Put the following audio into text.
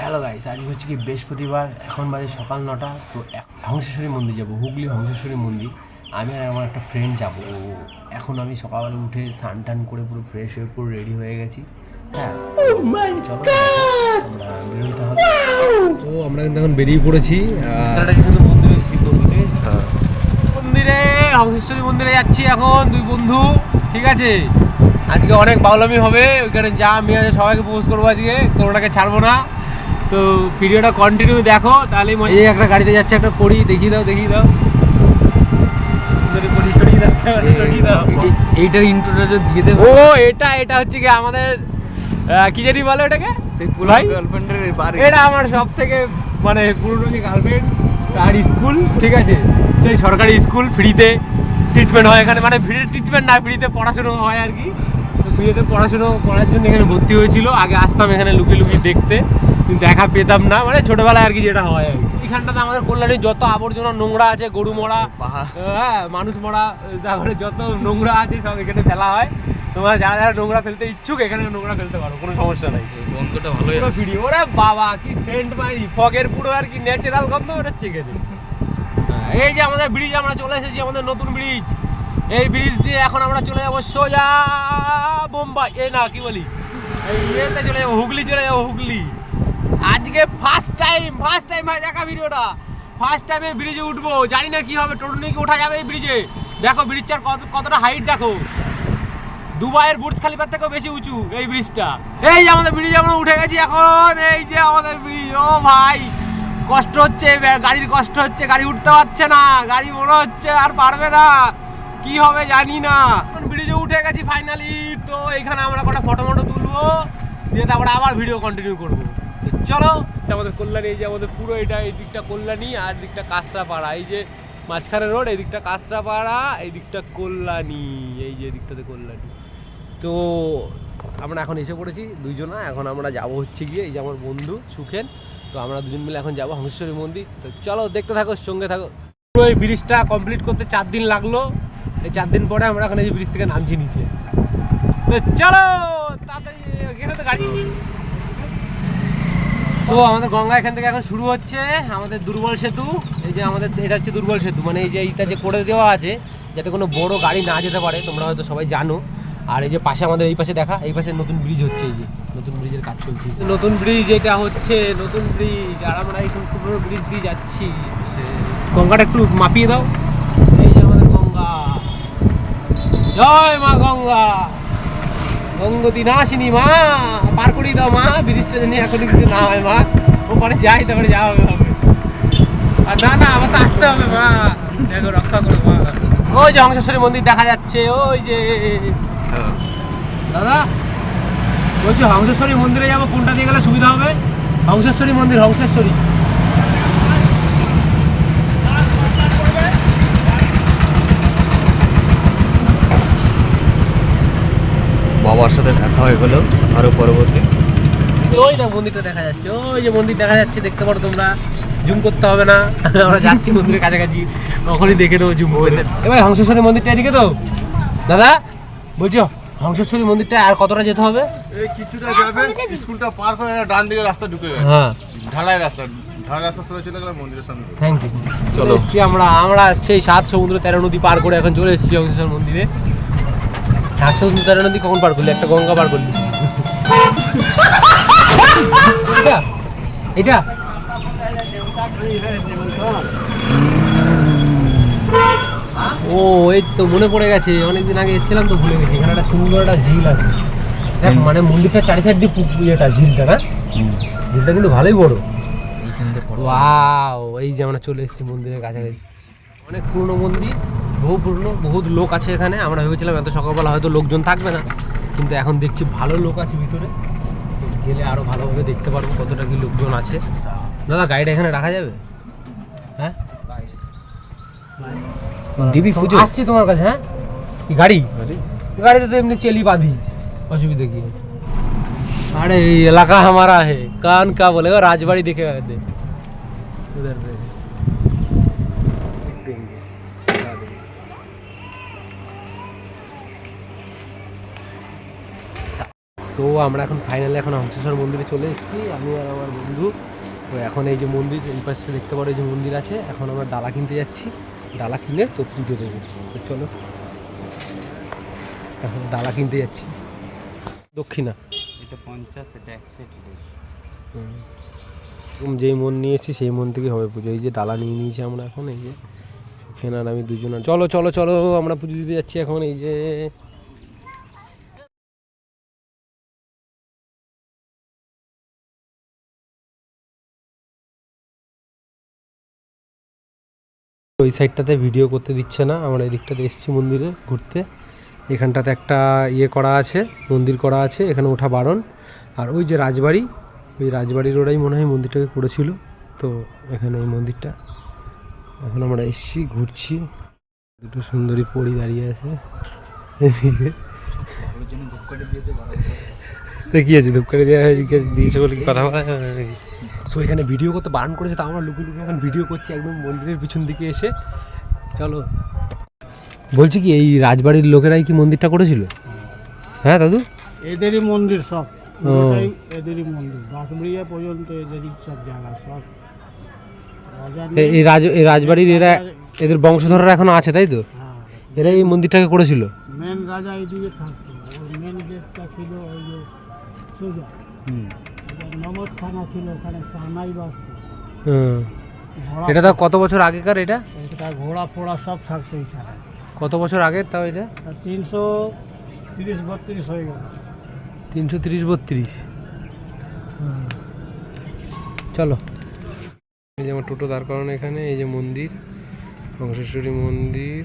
Hello guys, আজ হচ্ছে কি বৃহস্পতিবার, এখন বাজে সকাল 9টা। তো হংসেশ্বরী মন্দির যাব, হুগলি হংসেশ্বরী মন্দির। আমি আর আমার একটা ফ্রেন্ড যাব। এখন আমি সকালবেলা উঠে স্নান টান করে পুরো ফ্রেশ হয়ে পুরো রেডি হয়ে গেছি। হ্যাঁ, চলো আমরা বেরোতে হবে। তো আমরা কিন্তু এখন বেরিয়ে পড়েছি। মন্দিরে হংসেশ্বরী মন্দিরে যাচ্ছি এখন দুই বন্ধু, ঠিক আছে। আজকে অনেক বাউলামি হবে, ওইখানে যা আমি আছে সবাইকে পোস্ট করবো আজকে, কোনোটাকে ছাড়বো না। তো ভিডিওটা কন্টিনিউ দেখো, তাহলেই এই একটা গাড়িতে যাচ্ছে, একটা পড়ি দেখিয়ে দাও এইটার ইন্ট্রোটা দিয়ে দেবো। ও এটা হচ্ছে কি আমাদের কি জানি বলো এটাকে, সেই পুলাই গার্লফ্রেন্ডের বাড়ি। এটা আমার সব থেকে মানে পুরনো যে গার্লফ্রেন্ড, তার স্কুল, ঠিক আছে। সেই সরকারি স্কুল, ফ্রিতে ট্রিটমেন্ট হয় এখানে, মানে ফ্রি ট্রিটমেন্ট না, ফ্রিতে পড়াশুনো হয় আর কি। তো ফ্রিতে পড়াশুনো করার জন্য এখানে ভর্তি হয়েছিল। আগে আসতাম এখানে লুকিয়ে দেখতে, কিন্তু দেখা পেতাম না, মানে ছোটবেলায় আর কি যেটা হয় আর কি। এইখানটাতে আমাদের কল্যাণী যত আবর্জনা নোংরা আছে, গরু মরা, হ্যাঁ মানুষ মরা, তারপরে যত নোংরা আছে সব এখানে ফেলা হয়। তোমরা যারা যারা নোংরা ফেলতে ইচ্ছুক এখানে নোংরা ফেলতে পারো, কোনো সমস্যা নাই। গন্ধটা ভালো, পুরো ভিডিও। ওরে বাবা কি সেন্ট মারি, ফগের পুরো আর কি ন্যাচারাল গন্ধ বেরোচ্ছে এখানে। এই যে আমাদের ব্রিজ, আমরা চলে এসেছি আমাদের নতুন ব্রিজ। এই ব্রিজ দিয়ে এখন আমরা চলে যাবো সোজা বোম্বাই, এই না কি বলি, এই ইয়েতে চলে যাবো, হুগলি চলে যাবো, হুগলি। আজকে ফার্স্ট টাইম ভাই দেখা ভিডিওটা, ফার্স্ট টাইমে ব্রিজে উঠবো। জানি না কি হবে, টোটো নিয়ে ওঠা যাবে এই ব্রিজে। দেখো ব্রিজটার কতটা হাইট দেখো, দুবাইয়ের বুর্জ খলিফার থেকেও বেশি উঁচু এই ব্রিজটা। এই যে আমাদের ব্রিজে আমরা উঠে গেছি এখন, এই যে আমাদের ব্রিজ। ও ভাই কষ্ট হচ্ছে, গাড়ির কষ্ট হচ্ছে, গাড়ি উঠতে পারছে না, গাড়ি মনে হচ্ছে আর পারবে না, কি হবে জানি না। ব্রিজে উঠে গেছি ফাইনালি। তো এখানে আমরা কটা ফটো তুলবো, দিয়ে তারপরে আবার ভিডিও কন্টিনিউ করবো। চলো, এটা আমাদের কল্যাণী, এই যে আমাদের পুরো এটা, এই দিকটা কল্যাণী আর দিকটা কাঁচরাপাড়া। এই যে মাঝখানে রোড, এই দিকটা কাঁচরাপাড়া, এই দিকটা কল্যাণী, এই যে দিকটাতে কল্যাণী। তো আমরা এখন এসে পড়েছি দুইজনা। এখন আমরা যাবো হচ্ছে গিয়ে, এই যে আমার বন্ধু সুখেন, তো আমরা দুজন মিলে এখন যাবো হংসেশ্বরী মন্দির। তো চলো দেখতে থাকো, সঙ্গে থাকো। পুরো এই ব্রিজটা কমপ্লিট করতে 4 দিন লাগলো। এই 4 দিন পরে আমরা এখন এই ব্রিজ থেকে নামছি নিচে। তো চলো তাড়াতাড়ি, এখানে তো গাড়ি। তো আমাদের গঙ্গা এখান থেকে এখন শুরু হচ্ছে, আমাদের দুর্বল সেতু। এই যে আমাদের এটা হচ্ছে দুর্বল সেতু, মানে এই যে এইটা যে করে দেওয়া আছে যাতে কোনো বড় গাড়ি না যেতে পারে, তোমরা হয়তো সবাই জানো। আর এই যে পাশে আমাদের এই পাশে দেখা, এই পাশে নতুন ব্রিজ হচ্ছে, এই যে নতুন ব্রিজের কাজ চলছে। নতুন ব্রিজ এটা হচ্ছে নতুন ব্রিজ, আর আমরা এখন পুরো ব্রিজ দিয়ে যাচ্ছি। গঙ্গাটা একটু মাপিয়ে দাও। এই যে আমাদের গঙ্গা, জয় মা গঙ্গা, গঙ্গতি নাসিনী মা, পার করিয়ে দাও মা ব্রিজটা, জানি এখনো কিছু না হয় মা, ওপরে যাই তারপরে যাওয়া হবে। আর না আমার তো আসতে হবে মা, দেখো রক্ষা করো মা। ওই যে হংসেশ্বরী মন্দির দেখা যাচ্ছে, ওই যে দাদা বলছি হংসেশ্বরী মন্দিরে যাবো, কোনটা দিয়ে গেলে সুবিধা হবে? হংসেশ্বরী মন্দির, হংসেশ্বরী। বাবার সাথে দেখা হয়ে গেল আরো পরবর্তী। ওই না মন্দিরটা দেখা যাচ্ছে, ওই যে মন্দির দেখা যাচ্ছে, দেখতে পারো তোমরা, জুম করতে হবে না, আমরা যাচ্ছি মন্দিরের কাছাকাছি, তখনই দেখে নেবো জুম করে। এবার হংসেশ্বরী মন্দিরটা এদিকে তো দাদা, বলছি হংসেশ্বরী মন্দিরটা আর কতটা যেতে হবে? এই কিছুটা যাবে, স্কুলটা পার করে ডান দিকে রাস্তা ঢুকে গেছে। হ্যাঁ, ঢালাই রাস্তা সোজা চলে গেলে মন্দিরের সামনে। Thank you. চলো এসছি আমরা সেই 7 সমুদ্র 13 নদী পার করে এখন চলে এসেছি হংসেশ্বর মন্দিরে। 7 সমুদ্র 13 নদী কখন পার করলি? একটা গঙ্গা পার করলি। এটা ও এই তো মনে পড়ে গেছে, অনেকদিন আগে এসেছিলাম তো ভুলে গেছি। এখানে একটা সুন্দর একটা ঝিল আছে, দেখ মানে মন্দিরটা চারি সাইড দিয়ে এটা ঝিলটা, না ঝিলটা কিন্তু ভালোই বড়। ওয়াও, এই যে আমরা চলে এসেছি মন্দিরের কাছাকাছি। অনেক পুরনো মন্দির, বহু পুরনো, বহুত লোক আছে এখানে। আমরা ভেবেছিলাম এত সকালবেলা হয়তো লোকজন থাকবে না, কিন্তু এখন দেখছি ভালো লোক আছে ভিতরে। গেলে আরো ভালোভাবে দেখতে পারবো কতটা কি লোকজন আছে। দাদা গাড়িটা এখানে রাখা যাবে? হ্যাঁ দিবি খুঁজে আসছি তোমার কাছে। হ্যাঁ গাড়িতে তো এমনি চেলি বাঁধি, অসুবিধা কি? अरे इलाका हमारा है, कान का बोलेगा, राजबाड़ी देखेगा उधर पे देंगे। সো আমরা এখন ফাইনালি এখন হংসেশ্বর মন্দিরে চলে এসেছি, আমি আর আমার বন্ধু। তো এখন এই যে মন্দির, এই পাশে দেখতে পারো এই যে মন্দির আছে, এখন আমরা ডালা কিনতে যাচ্ছি, ডালা কিনে তো পুজো দেবো। তো চলো এখন ডালা কিনতে যাচ্ছি। দক্ষিণা এটা 50, এটা 100। যেই মন নিয়েছি সেই মন থেকে হবে পুজো। এই যে ডালা নিয়ে নিয়েছি আমরা এখন, এই যে সুখেন আর আমি দুজন। চলো চলো চলো আমরা পুজো দিতে যাচ্ছি এখন। এই যে ওই সাইডটাতে ভিডিও করতে দিচ্ছে না, আমরা এই দিকটাতে এসেছি মন্দিরে ঘুরতে। এখানটাতে একটা ইয়ে করা আছে, মন্দির করা আছে, এখানে ওঠা বারণ। আর ওই যে রাজবাড়ি, ওই রাজবাড়ির ওরাই মনে হয় মন্দিরটাকে করেছিল। তো এখানে এই মন্দিরটা, এখন আমরা এসেছি ঘুরছি। দুটো সুন্দরী পরী দাঁড়িয়ে আছে। তো কি আছে, ধূপকাঠি দেওয়া দিয়েছে বলে কি কথা বলা যাবে নাকি? সো এখানে ভিডিও করতে বারণ করেছে, তা আমরা লুকিয়ে লুকিয়ে এখন ভিডিও করছি একদম মন্দিরের পিছন দিকে এসে। চলো, বলছি কি এই রাজবাড়ির লোকেরাই কি মন্দিরটা করেছিল? হ্যাঁ দাদু, এদেরই মন্দির সব, এদেরই মন্দির, বাঁশবেড়িয়া পর্যন্ত এদেরই সব জায়গা সব। এই রাজবাড়ির এরা, এদের বংশধররা এখনো আছে তাই তো? হ্যাঁ, এরা এই মন্দিরটাকে করেছিল। মেন রাজা এইদিকে থাকতো, ওই মেন গেটটা ছিল ওই যে সোজা। নমদ থানা ছিল, ওখানে সানাই বাসতো। এটা তাও কত বছর আগেকার? এটা ঘোড়া ফোড়া সব থাকতো এখানে। কত বছর আগের তাও? এটা 330-32 হয়ে গেল। 330-32। চলো, এই যে আমার টোটো দাঁড় করানো এখানে, এই যে মন্দির, হংসেশ্বরী মন্দির।